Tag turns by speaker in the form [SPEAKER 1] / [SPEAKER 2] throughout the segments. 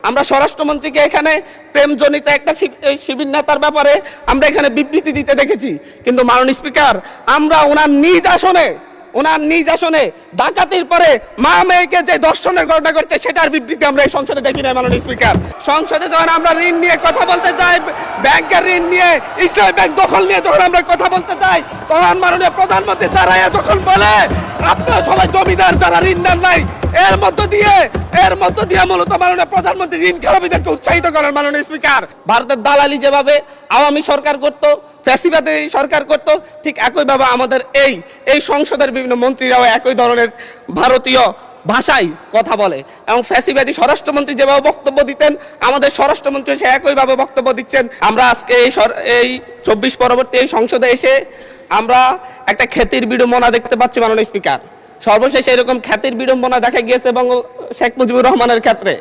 [SPEAKER 1] আমরা স্বরাষ্ট্রমন্ত্রীকে এখানে প্রেমজনিত একটা শিবির নেতার ব্যাপারে আমরা এখানে বিবৃতি দিতে দেখেছি, কিন্তু মাননীয় স্পিকার আমরা ওনার নিজ আসনে ডাকাতির পরে মা মেয়েকে যে দর্শনের ঘটনা করছে সেটার বিবৃতি আমরা এই সংসদে দেখি না। মাননীয় স্পিকার, সংসদে যখন আমরা ঋণ নিয়ে কথা বলতে চাই, ব্যাংকের ঋণ নিয়ে, ইসলামী ব্যাংক দখল নিয়ে যখন আমরা কথা বলতে চাই, তখন মাননীয় প্রধানমন্ত্রী দাঁড়ায় যখন বলে আপনারা সবাই জমিদার যারা ঋণ নেন নাই, এর মধ্য দিয়ে মূলত মাননীয় প্রধানমন্ত্রী ঋণ খেলাপিদেরকে উৎসাহিত করেন। মাননীয় স্পিকার, ভারতের দালালি যেভাবে আওয়ামী সরকার করত, ফ্যাসিবাদী সরকার করত, ঠিক একইভাবে আমাদের এই সংসদের বিভিন্ন মন্ত্রীরাও একই ধরনের ভারতীয় ভাষায় কথা বলে এবং ফ্যাসিবাদী স্বরাষ্ট্রমন্ত্রী যেভাবে বক্তব্য দিতেন, আমাদের স্বরাষ্ট্রমন্ত্রী সে একইভাবে বক্তব্য দিচ্ছেন। আমরা আজকে এই 24 পরবর্তী এই সংসদে এসে আমরা একটা খ্যাতির বিড়ম্বনা দেখতে পাচ্ছি। মাননীয় স্পিকার, সর্বশেষ এরকম খ্যাতির বিড়ম্বনা দেখা গিয়েছে এবং শেখ মুজিবুর রহমানের ক্ষেত্রে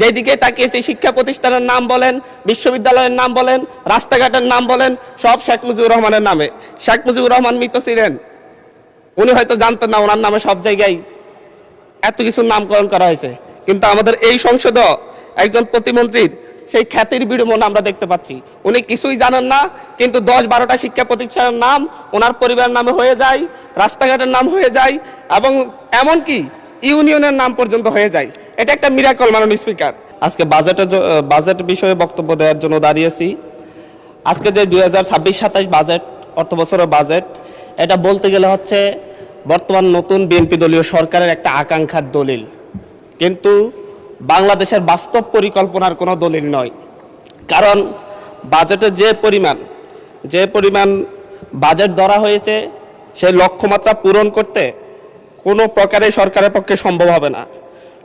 [SPEAKER 1] যেদিকে তাকিয়েছে, শিক্ষা প্রতিষ্ঠানের নাম বলেন, বিশ্ববিদ্যালয়ের নাম বলেন, রাস্তাঘাটের নাম বলেন, সব শেখ মুজিবুর রহমানের নামে। শেখ মুজিবুর রহমান মৃত ছিলেন, উনি হয়তো জানতেন না ওনার নামে সব জায়গায় এত কিছুর নামকরণ করা হয়েছে, কিন্তু আমাদের এই সংসদে একজন প্রতিমন্ত্রীর সেই খ্যাতির বিড়ম্বনা আমরা দেখতে পাচ্ছি। উনি কিছুই জানেন না, কিন্তু 10-12টা শিক্ষা প্রতিষ্ঠানের নাম ওনার পরিবারের নামে হয়ে যায়, রাস্তাঘাটের নাম হয়ে যায় এবং এমনকি ইউনিয়নের নাম পর্যন্ত হয়ে যায়। এটা একটা মিরাকল। মাননীয় স্পিকার, আজকে বাজেট বিষয়ে বক্তব্য দেওয়ার জন্য দাঁড়িয়েছি। আজকে যে 2026-27 বাজেট, অর্থ বছরের বাজেট, এটা বলতে গেলে হচ্ছে বর্তমান নতুন বিএনপি দলীয় সরকারের একটা আকাঙ্ক্ষার দলিল, কিন্তু বাংলাদেশের বাস্তব পরিকল্পনার কোনো দলিল নয়। কারণ বাজেটের যে পরিমাণ বাজেট ধরা হয়েছে, সেই লক্ষ্যমাত্রা পূরণ করতে কোনো প্রকারে সরকারের পক্ষে সম্ভব হবে না।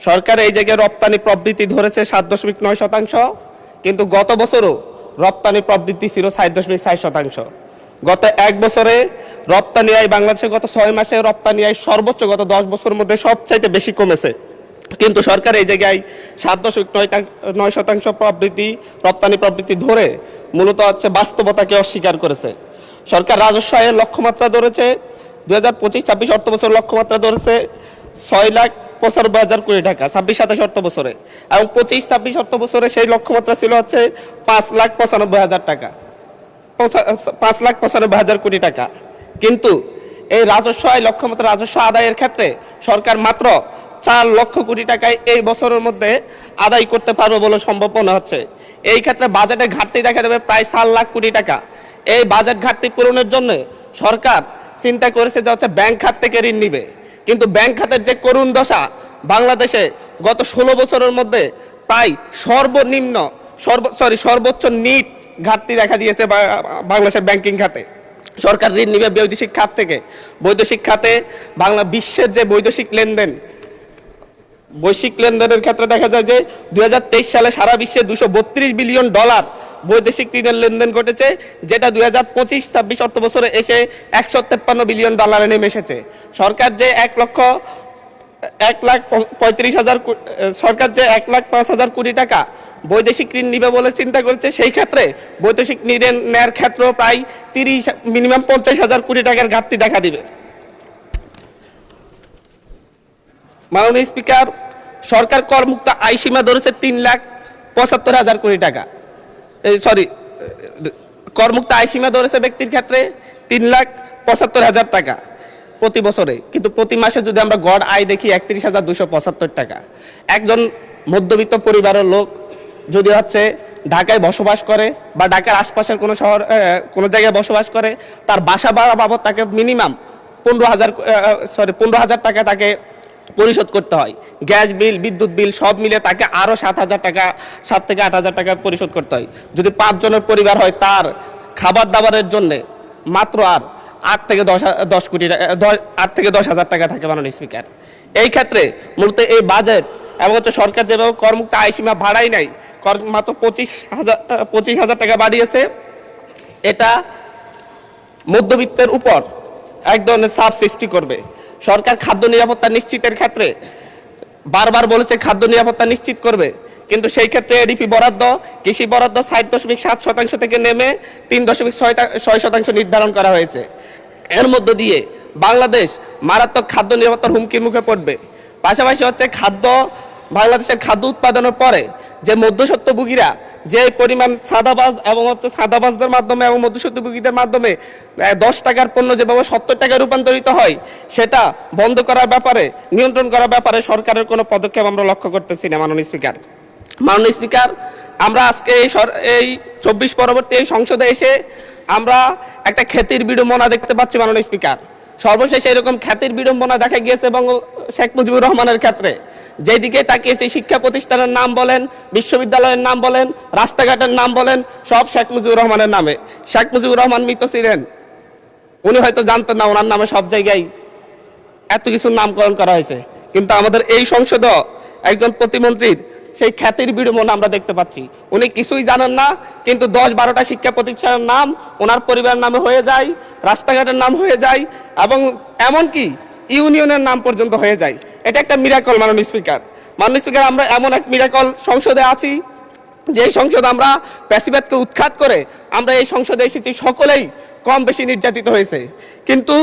[SPEAKER 1] সরকার এই জায়গায় রপ্তানি প্রবৃদ্ধি ধরেছে 7.9%, কিন্তু গত বছরও রপ্তানি প্রবৃদ্ধি ছিল 7.4%। গত এক বছরে রপ্তানি আয় বাংলাদেশে গত 6 মাসে রপ্তানি আয় সর্বোচ্চ গত 10 বছরের মধ্যে সবচাইতে বেশি কমেছে, কিন্তু সরকার এই জায়গায় 7.9% রপ্তানি প্রবৃদ্ধি ধরে মূলত হচ্ছে বাস্তবতাকে অস্বীকার করেছে। সরকার রাজস্ব আয়ের লক্ষ্যমাত্রা ধরেছে 2025-26 অর্থ বছর লক্ষ্যমাত্রা ধরেছে 6,95,000 কোটি টাকা 26-27 অর্থ বছরে, এবং 25-26 অর্থ বছরে সেই লক্ষ্যমাত্রা ছিল হচ্ছে 5,95,000 টাকা, 5,95,000 কোটি টাকা। কিন্তু এই রাজস্ব আয় লক্ষ্যমাত্রা রাজস্ব আদায়ের ক্ষেত্রে সরকার মাত্র 4 লক্ষ কোটি টাকায় এই বছরের মধ্যে আদায় করতে পারবে বলে সম্ভব মনে হচ্ছে। এই ক্ষেত্রে বাজেটে ঘাটতি দেখা যাবে প্রায় 4 লাখ কোটি টাকা। এই বাজেট ঘাটতি পূরণের জন্য সরকার চিন্তা করেছে যে হচ্ছে ব্যাংক খাত থেকে ঋণ নিবে, কিন্তু ব্যাংক খাতের যে করুণ দশা, বাংলাদেশে গত 16 বছরের মধ্যে প্রায় সর্বোচ্চ নিট ঘাটতি দেখা দিয়েছে বাংলাদেশের ব্যাংকিং খাতে। সরকার ঋণ নিবে বৈদেশিক খাত থেকে। বৈদেশিক খাতে বিশ্বের যে বৈদেশিক লেনদেনের ক্ষেত্রে দেখা যায় যে 2023 সালে সারা বিশ্বে $232 বিলিয়ন বৈদেশিক ঋণের লেনদেন ঘটেছে, যেটা 2025-26 অর্থ বছরে এসে $153 বিলিয়ন নেমে এসেছে। সরকার যে 1,35,000 কোটি টাকা বৈদেশিক ঋণ নিবে বলে চিন্তা করেছে, সেই ক্ষেত্রে বৈদেশিক ঋণ নেওয়ার ক্ষেত্রেও প্রায় মিনিমাম 50,000 কোটি টাকার ঘাটতি দেখা দিবে। মাননীয় স্পিকার, সরকার করমুক্ত আয় সীমা ধরেছে 3,75,000 কোটি টাকা। করমুক্ত আয় সীমা ধরেছে ব্যক্তির ক্ষেত্রে 3,75,000 টাকা প্রতি বছরে, কিন্তু প্রতি মাসে যদি আমরা গড় আয় দেখি 31,275 টাকা। একজন মধ্যবিত্ত পরিবারের লোক যদি হচ্ছে ঢাকায় বসবাস করে বা ঢাকার আশপাশের কোনো জায়গায় বসবাস করে, তার বাসা ভাড়া বাবদ তাকে মিনিমাম 15,000 টাকা তাকে পরিশোধ করতে হয়। গ্যাস বিল, বিদ্যুৎ বিল সব মিলে তাকে আরও 7,000 টাকা, 7 থেকে 8,000 টাকা পরিশোধ করতে হয়। যদি 5 জনের পরিবার হয়, তার খাবার দাবারের জন্য মাত্র আর 8 থেকে 10,000 টাকা থাকে। মাননীয় স্পিকার, এই ক্ষেত্রে মূলত এই বাজেট এবং হচ্ছে সরকার যেভাবে করমুক্ত আয় সীমা বাড়াই নাই, মাত্র 25,000 টাকা বাড়িয়েছে, এটা মধ্যবিত্তের উপর এক ধরনের চাপ সৃষ্টি করবে। সরকার খাদ্য নিরাপত্তা নিশ্চিতের ক্ষেত্রে বারবার বলেছে খাদ্য নিরাপত্তা নিশ্চিত করবে, কিন্তু সেই ক্ষেত্রে এডিপি বরাদ্দ, কৃষি বরাদ্দ 7.7% থেকে নেমে 3.6% নির্ধারণ করা হয়েছে। এর মধ্য দিয়ে বাংলাদেশ মারাত্মক খাদ্য নিরাপত্তার হুমকির মুখে পড়বে। পাশাপাশি হচ্ছে খাদ্য বাংলাদেশের খাদ্য উৎপাদনের পরে যে মধ্যস্বত্বভোগীরা যে পরিমাণ সাদাবাজ এবং সাদাবাজদের মাধ্যমে এবং মধ্যস্বত্বভোগীদের মাধ্যমে 10 টাকার পণ্য যেভাবে 70 টাকায় রূপান্তরিত হয়, সেটা বন্ধ করার ব্যাপারে, নিয়ন্ত্রণ করার ব্যাপারে সরকারের কোনো পদক্ষেপ আমরা লক্ষ্য করতেছি না। মাননীয় স্পিকার, মাননীয় স্পিকার, আমরা আজকে এই 24 পরবর্তী এই সংসদে এসে আমরা একটা খ্যাতির বিড়ম্বনা দেখতে পাচ্ছি। মাননীয় স্পিকার, সর্বশেষ এরকম খ্যাতির বিড়ম্বনা দেখা গিয়েছে এবং শেখ মুজিবুর রহমানের ক্ষেত্রে যেদিকে তাকিয়েছে, শিক্ষা প্রতিষ্ঠানের নাম বলেন, বিশ্ববিদ্যালয়ের নাম বলেন, রাস্তাঘাটের নাম বলেন, সব শেখ মুজিবুর রহমানের নামে। শেখ মুজিবুর রহমান মৃত ছিলেন, উনি হয়তো জানতেন না ওনার নামে সব জায়গায় এত কিছুর নামকরণ করা হয়েছে, কিন্তু আমাদের এই সংসদে একজন প্রতিমন্ত্রীর সেই খ্যাতির বিড়ম্বনা আমরা দেখতে পাচ্ছি। উনি কিছুই জানেন না, কিন্তু 10-12টা শিক্ষা প্রতিষ্ঠানের নাম ওনার পরিবারের নামে হয়ে যায়, রাস্তাঘাটের নাম হয়ে যায় এবং এমনকি ইউনিয়নের নাম পর্যন্ত হয়ে যায়। এটা একটা মিরাকল। মাননীয় স্পিকার, মাননীয় স্পিকার, আমরা এমন এক মিরাকল সংসদে আছি যে সংসদ আমরা প্যাসিবাদকে উৎখাত করে আমরা এই সংসদে এসেছি, সকলেই কম বেশি নির্যাতিত হয়েছে। কিন্তু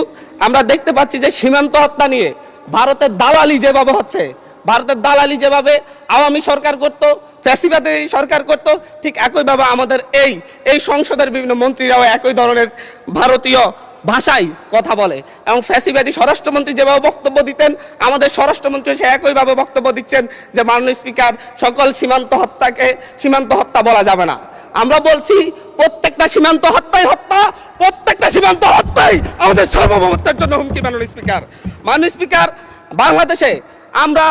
[SPEAKER 1] আমরা দেখতে পাচ্ছি যে সীমান্ত হত্যা নিয়ে ভারতের দালালি যেভাবে হচ্ছে, ভারতের দালালি যেভাবে আওয়ামী সরকার করত, ফ্যাসিবাদী সরকার করত, ঠিক একইভাবে আমাদের এই সংসদের বিভিন্ন মন্ত্রীরাও একই ধরনের ভারতীয় ভাষায় কথা বলে এবং ফ্যাসিবাদী স্বরাষ্ট্রমন্ত্রী যেভাবে বক্তব্য দিতেন, আমাদের স্বরাষ্ট্রমন্ত্রী সে একইভাবে বক্তব্য দিচ্ছেন যে মাননীয় স্পিকার, সকল সীমান্ত হত্যাকে সীমান্ত হত্যা বলা যাবে না। আমরা বলছি প্রত্যেকটা সীমান্ত হত্যাই হত্যা, প্রত্যেকটা সীমান্ত হত্যাই আমাদের সার্বভৌমত্বের জন্য হুমকি। মাননীয় স্পিকার, মাননীয় স্পিকার, বাংলাদেশে আমরা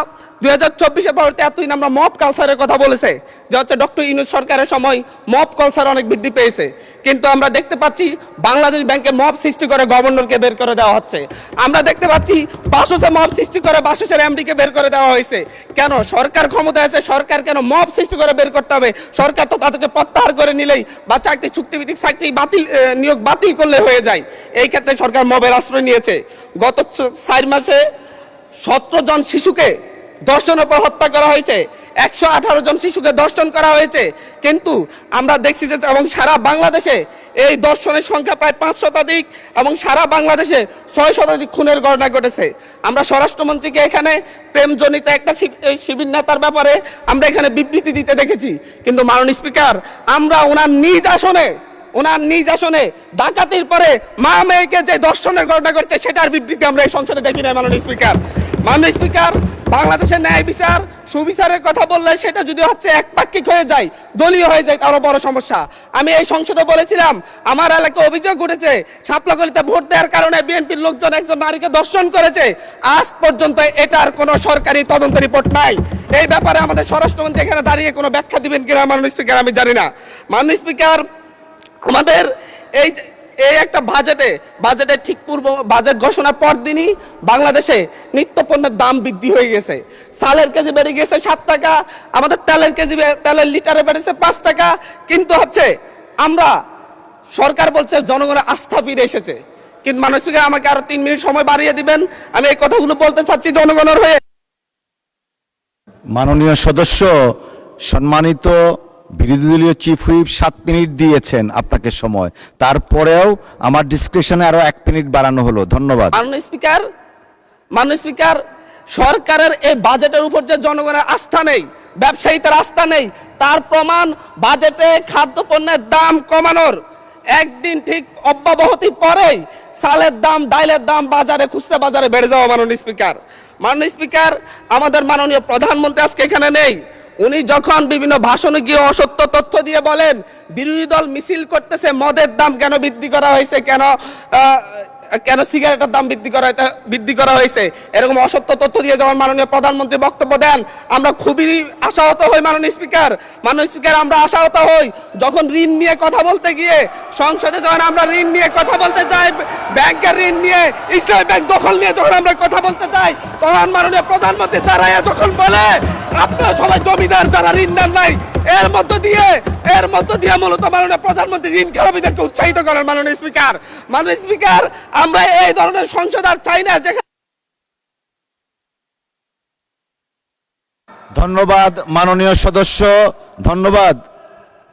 [SPEAKER 1] 2024-এ পরবর্তী এতদিন আমরা মব কালচারের কথা বলেছে যে হচ্ছে ডক্টর ইউনূস সরকারের সময় মব কালচার অনেক বৃদ্ধি পেয়েছে, কিন্তু আমরা দেখতে পাচ্ছি বাংলাদেশ ব্যাংকে মব সৃষ্টি করে গভর্নরকে বের করে দেওয়া হচ্ছে। আমরা দেখতে পাচ্ছি বাসুসে মব সৃষ্টি করে বাসুসের এমডিকে বের করে দেওয়া হয়েছে। কেন? সরকার ক্ষমতায় আছে, সরকার কেন মব সৃষ্টি করে বের করতে হবে? সরকার তো তাদেরকে প্রত্যাহার করে নিলেই বা চাকরি চুক্তিভিত্তিক চাকরি বাতিল, নিয়োগ বাতিল করলে হয়ে যায়। এই ক্ষেত্রে সরকার মবের আশ্রয় নিয়েছে। গত 4 মাসে 17 জন শিশুকে ধর্ষণের পর হত্যা করা হয়েছে, 118 জন শিশুকে ধর্ষণ করা হয়েছে। কিন্তু আমরা দেখছি যে এবং সারা বাংলাদেশে এই ধর্ষণের সংখ্যা প্রায় 5 শতাধিক এবং সারা বাংলাদেশে 6 শতাধিক খুনের ঘটনা ঘটেছে। আমরা স্বরাষ্ট্রমন্ত্রীকে এখানে প্রেমজনিত একটা শিবির নেতার ব্যাপারে আমরা এখানে বিবৃতি দিতে দেখেছি, কিন্তু মাননীয় স্পিকার, আমরা ওনার নিজ আসনে ডাকাতির পরে মা মেয়েকে যে ধর্ষণের ঘটনা ঘটছে সেটার বিবৃতি আমরা এই সংসদে দেখি না। মাননীয় স্পিকার, মাননীয় স্পিকার, বাংলাদেশের ন্যায় বিচার সুবিচারের কথা বললে সেটা যদি হচ্ছে একপাক্ষিক হয়ে যায়, দলীয় হয়ে যায়, তারও বড় সমস্যা। আমি এই সংসদে বলেছিলাম আমার এলাকায় অভিযোগ উঠেছে সাপলাকলিতে ভোট দেওয়ার কারণে বিএনপির লোকজন একজন নারীকে ধর্ষণ করেছে। আজ পর্যন্ত এটার কোনো সরকারি তদন্ত রিপোর্ট নাই। এই ব্যাপারে আমাদের স্বরাষ্ট্রমন্ত্রী এখানে দাঁড়িয়ে কোনো ব্যাখ্যা দিবেন কিনা মাননীয় স্পিকার আমি জানি না। মাননীয় স্পিকার, আমাদের এই একটা বাজেটে ঠিক পূর্ব বাজেট ঘোষণার পর দিনই বাংলাদেশে নিত্যপণ্যের দাম বৃদ্ধি হয়ে গেছে। চালের কেজি বেড়ে গেছে 7 টাকা, আমাদের তেলের লিটারে বেড়েছে 5 টাকা। কিন্তু হচ্ছে আমরা সরকার বলছে জনগণের আস্থা ফিরে এসেছে, কিন্তু মাননীয় স্পিকার আমাকে আরো 3 মিনিট সময় বাড়িয়ে দিবেন, আমি এই কথাগুলো বলতে চাচ্ছি জনগণের হয়ে।
[SPEAKER 2] মাননীয় সদস্য, সম্মানিত বিরোধী দলীয় চিফ হুইপ 7 মিনিট দিয়েছেন আপনাকে সময়, তারপরেও আমার ডিসক্রিপশনে আরো 1 মিনিট বাড়ানো হলো। ধন্যবাদ।
[SPEAKER 1] মাননীয় স্পিকার, সরকারের এই বাজেটের উপর যে জনগণের আস্থা নেই, ব্যবসায়ীদের আস্থা নেই, তার প্রমাণ বাজেটে খাদ্যপণ্যের দাম কমানোর একদিন ঠিক অব্যাহতি পরেই চালের দাম, ডাইলের দাম বাজারে, খুচরা বাজারে বেড়ে যাওয়া। মাননীয় স্পিকার, আমাদের মাননীয় প্রধানমন্ত্রী আজকে এখানে নেই। উনি যখন বিভিন্ন ভাষণে গিয়ে অসত্য তথ্য দিয়ে বলেন বিরোধী দল মিছিল করতেছে মদের দাম কেন বৃদ্ধি করা হয়েছে, কেন সিগারেটের দাম বৃদ্ধি করা হয়েছে, এরকম অসত্য তথ্য দিয়ে যখন মাননীয় প্রধানমন্ত্রী বক্তব্য দেন আমরা খুবই আশাহত হই। মাননীয় স্পিকার, আমরা আশাহত হই যখন ঋণ নিয়ে কথা বলতে গিয়ে সংসদে যখন আমরা ঋণ নিয়ে কথা বলতে চাই, ব্যাংকের ঋণ নিয়ে, ইসলামী ব্যাংক দখল নিয়ে যখন আমরা কথা বলতে চাই, তখন মাননীয় প্রধানমন্ত্রী দাঁড়ায় যখন বলে আপনারা সবাই জমিদার, যারা ঋণ নেন নাই, এর মধ্য দিয়ে মূলত মাননীয় প্রধানমন্ত্রী ঋণ খেলাপিদেরকে উৎসাহিত করেন। মাননীয় স্পিকার, আমরা এই ধরনের সংসদ আর চাই না যেখানে।
[SPEAKER 2] ধন্যবাদ মাননীয় সদস্য, ধন্যবাদ।